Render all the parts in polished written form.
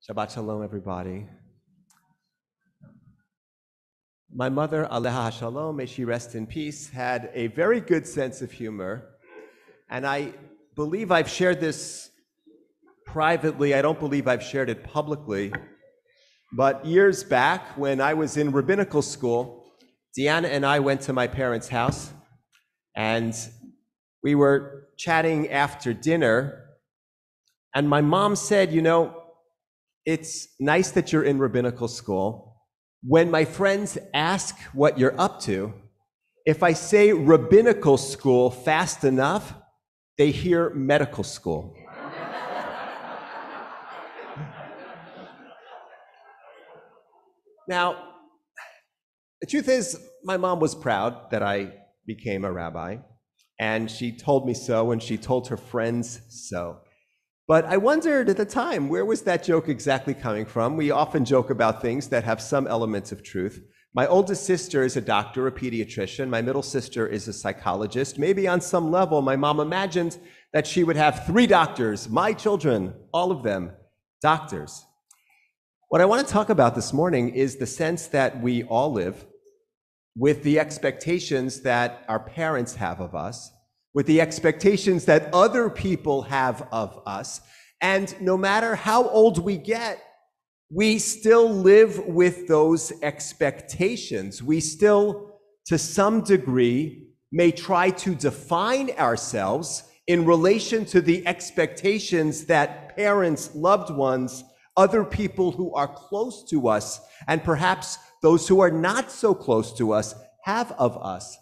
Shabbat Shalom, everybody. My mother, Aleha Shalom, may she rest in peace, had a very good sense of humor. And I believe I've shared this privately. I don't believe I've shared it publicly. But years back, when I was in rabbinical school, Deanna and I went to my parents' house, and we were chatting after dinner. And my mom said, it's nice that you're in rabbinical school. When my friends ask what you're up to, if I say rabbinical school fast enough, they hear medical school. Now, the truth is, my mom was proud that I became a rabbi, and she told me so, and she told her friends so. But I wondered at the time, where was that joke exactly coming from? We often joke about things that have some elements of truth. My oldest sister is a doctor, a pediatrician. My middle sister is a psychologist. Maybe on some level, my mom imagined that she would have 3 doctors, my children, all of them, doctors. What I want to talk about this morning is the sense that we all live with the expectations that our parents have of us, with the expectations that other people have of us. And no matter how old we get, we still live with those expectations. We still, to some degree, may try to define ourselves in relation to the expectations that parents, loved ones, other people who are close to us, and perhaps those who are not so close to us have of us.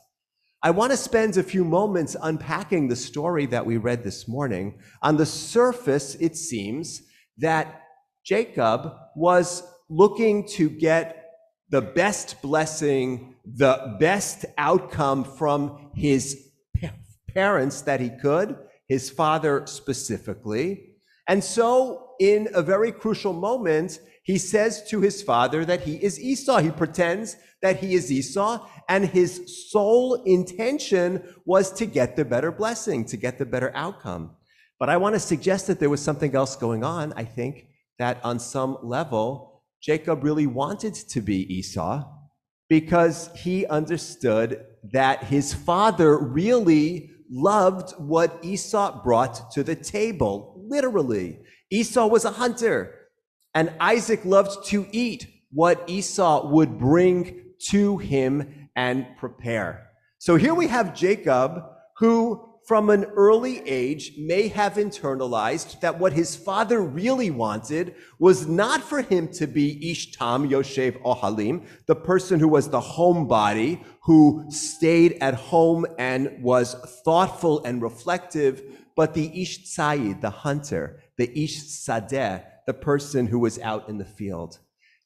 I want to spend a few moments unpacking the story that we read this morning. On the surface, it seems that Jacob was looking to get the best blessing, the best outcome from his parents that he could, his father specifically. And so, in a very crucial moment, he says to his father that he is Esau. He pretends that he is Esau, and his sole intention was to get the better blessing, to get the better outcome. But I want to suggest that there was something else going on. I think that on some level, Jacob really wanted to be Esau because he understood that his father really loved what Esau brought to the table, literally. Esau was a hunter, and Isaac loved to eat what Esau would bring to him and prepare. So here we have Jacob, who from an early age may have internalized that what his father really wanted was not for him to be Ish Tam Yoshev Ohalim, the person who was the homebody, who stayed at home and was thoughtful and reflective, but the Ish Tzayid, the hunter, the Ish Sadeh, the person who was out in the field.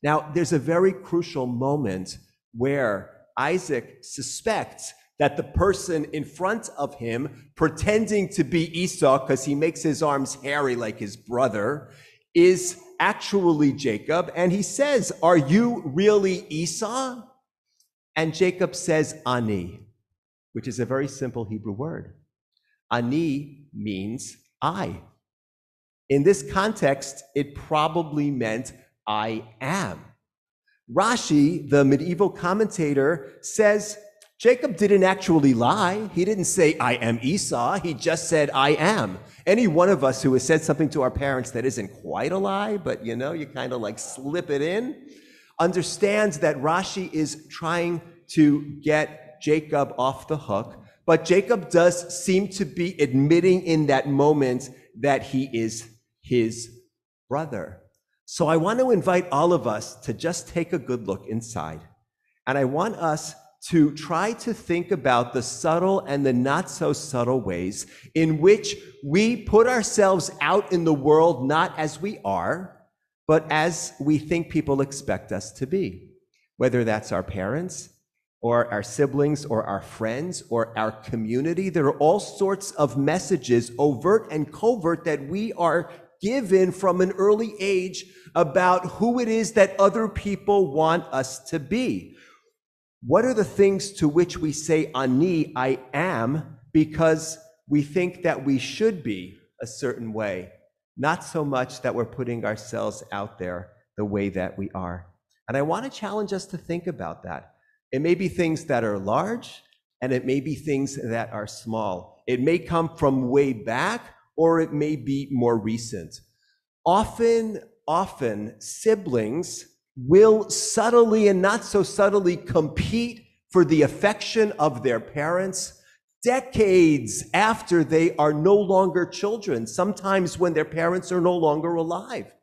Now, there's a very crucial moment where Isaac suspects that the person in front of him, pretending to be Esau because he makes his arms hairy like his brother, is actually Jacob. And he says, "Are you really Esau?" And Jacob says, "Ani," which is a very simple Hebrew word. Ani means I. In this context, it probably meant I am. Rashi, the medieval commentator, says Jacob didn't actually lie. He didn't say, "I am Esau." He just said, "I am." Any one of us who has said something to our parents that isn't quite a lie, but you kind of like slip it in, understands that Rashi is trying to get Jacob off the hook. But Jacob does seem to be admitting in that moment that he is his brother. So I want to invite all of us to just take a good look inside. And I want us to try to think about the subtle and the not so subtle ways in which we put ourselves out in the world not as we are, but as we think people expect us to be. Whether that's our parents, or our siblings, or our friends, or our community, there are all sorts of messages, overt and covert, that we are given from an early age about who it is that other people want us to be. What are the things to which we say, "Ani," I am, because we think that we should be a certain way? not so much that we're putting ourselves out there the way that we are. And I want to challenge us to think about that. It may be things that are large, and it may be things that are small. It may come from way back, or it may be more recent. Often, siblings will subtly and not so subtly compete for the affection of their parents decades after they are no longer children, sometimes when their parents are no longer alive.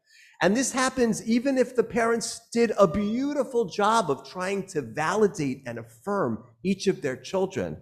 And this happens even if the parents did a beautiful job of trying to validate and affirm each of their children.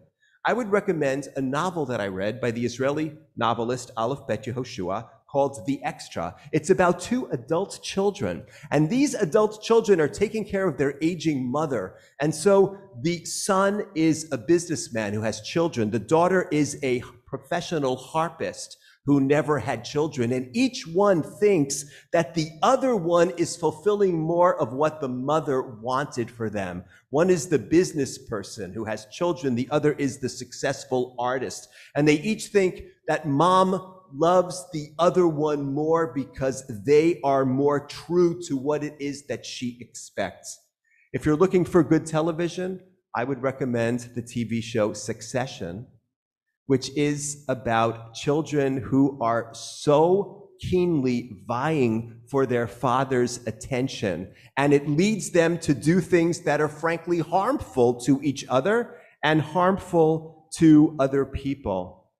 I would recommend a novel that I read by the Israeli novelist Aleph Bet Yehoshua called The Extra. It's about two adult children, and these adult children are taking care of their aging mother. And so the son is a businessman who has children. The daughter is a professional harpist who never had children, and each one thinks that the other one is fulfilling more of what the mother wanted for them. One is the business person who has children, the other is the successful artist. And they each think that mom loves the other one more because they are more true to what it is that she expects. If you're looking for good television, I would recommend the TV show Succession, which is about children who are so keenly vying for their father's attention. And it leads them to do things that are frankly harmful to each other and harmful to other people.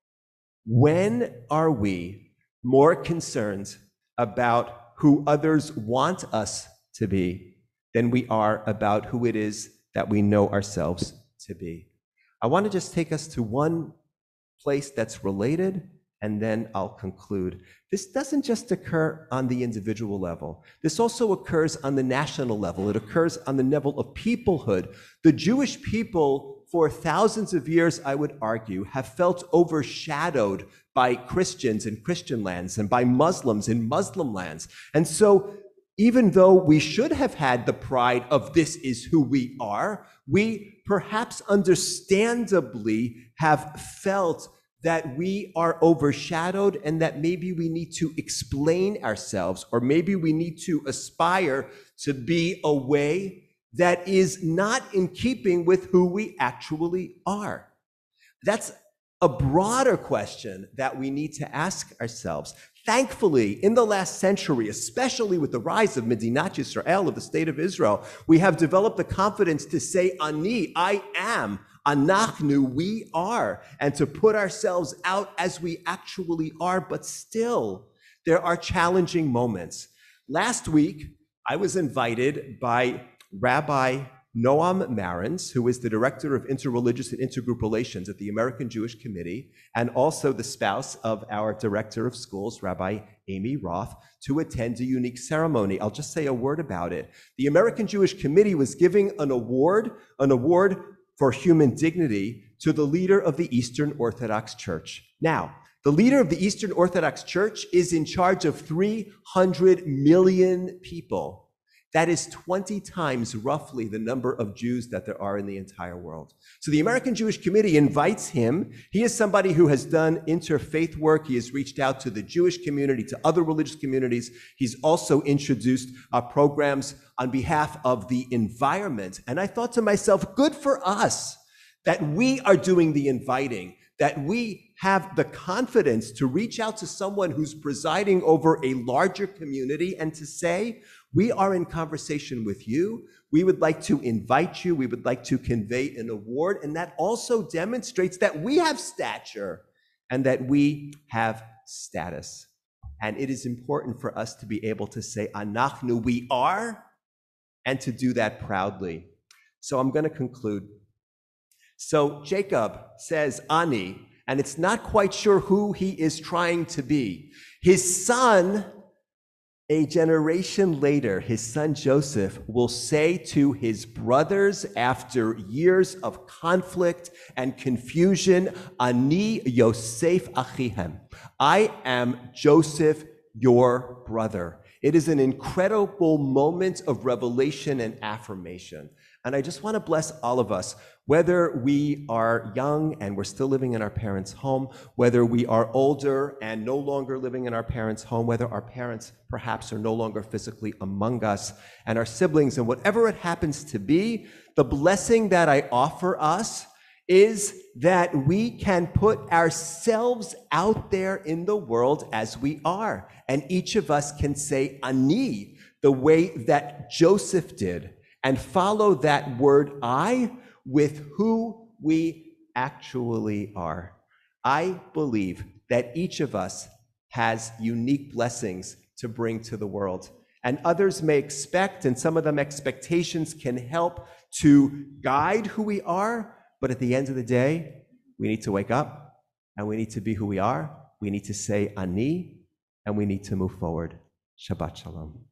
When are we more concerned about who others want us to be than we are about who it is that we know ourselves to be? I want to just take us to one place that's related, and then I'll conclude. This doesn't just occur on the individual level. This also occurs on the national level. It occurs on the level of peoplehood. The Jewish people, for thousands of years, I would argue, have felt overshadowed by Christians in Christian lands and by Muslims in Muslim lands. And so even though we should have had the pride of this is who we are, we perhaps understandably have felt that we are overshadowed and that maybe we need to explain ourselves, or maybe we need to aspire to be a way that is not in keeping with who we actually are. That's a broader question that we need to ask ourselves. Thankfully, in the last century, especially with the rise of Medinat Yisrael, of the state of Israel, we have developed the confidence to say, Ani, I am, Anachnu, we are, and to put ourselves out as we actually are, but still, there are challenging moments. Last week, I was invited by Rabbi Noam Marins, who is the director of interreligious and intergroup relations at the American Jewish Committee, and also the spouse of our director of schools, Rabbi Amy Roth, to attend a unique ceremony. I'll just say a word about it. The American Jewish Committee was giving an award for human dignity to the leader of the Eastern Orthodox Church. Now, the leader of the Eastern Orthodox Church is in charge of 300 million people. That is 20 times roughly the number of Jews that there are in the entire world. So the American Jewish Committee invites him. He is somebody who has done interfaith work. He has reached out to the Jewish community, to other religious communities. He's also introduced programs on behalf of the environment. And I thought to myself, good for us that we are doing the inviting, that we have the confidence to reach out to someone who's presiding over a larger community and to say, we are in conversation with you. We would like to invite you. We would like to convey an award. And that also demonstrates that we have stature and that we have status. And it is important for us to be able to say, Anachnu, we are, and to do that proudly. So I'm going to conclude. So Jacob says, Ani, and it's not quite sure who he is trying to be. His son, a generation later, his son Joseph will say to his brothers after years of conflict and confusion, Ani Yosef Achihem. I am Joseph, your brother. It is an incredible moment of revelation and affirmation. And I just want to bless all of us, whether we are young and we're still living in our parents' home, whether we are older and no longer living in our parents' home, whether our parents perhaps are no longer physically among us, and our siblings, and whatever it happens to be, the blessing that I offer us is that we can put ourselves out there in the world as we are. And each of us can say ani the way that Joseph did and follow that word I with who we actually are. I believe that each of us has unique blessings to bring to the world. And others may expect, and some of them expectations can help to guide who we are. But at the end of the day, we need to wake up and we need to be who we are. We need to say ani and we need to move forward. Shabbat Shalom.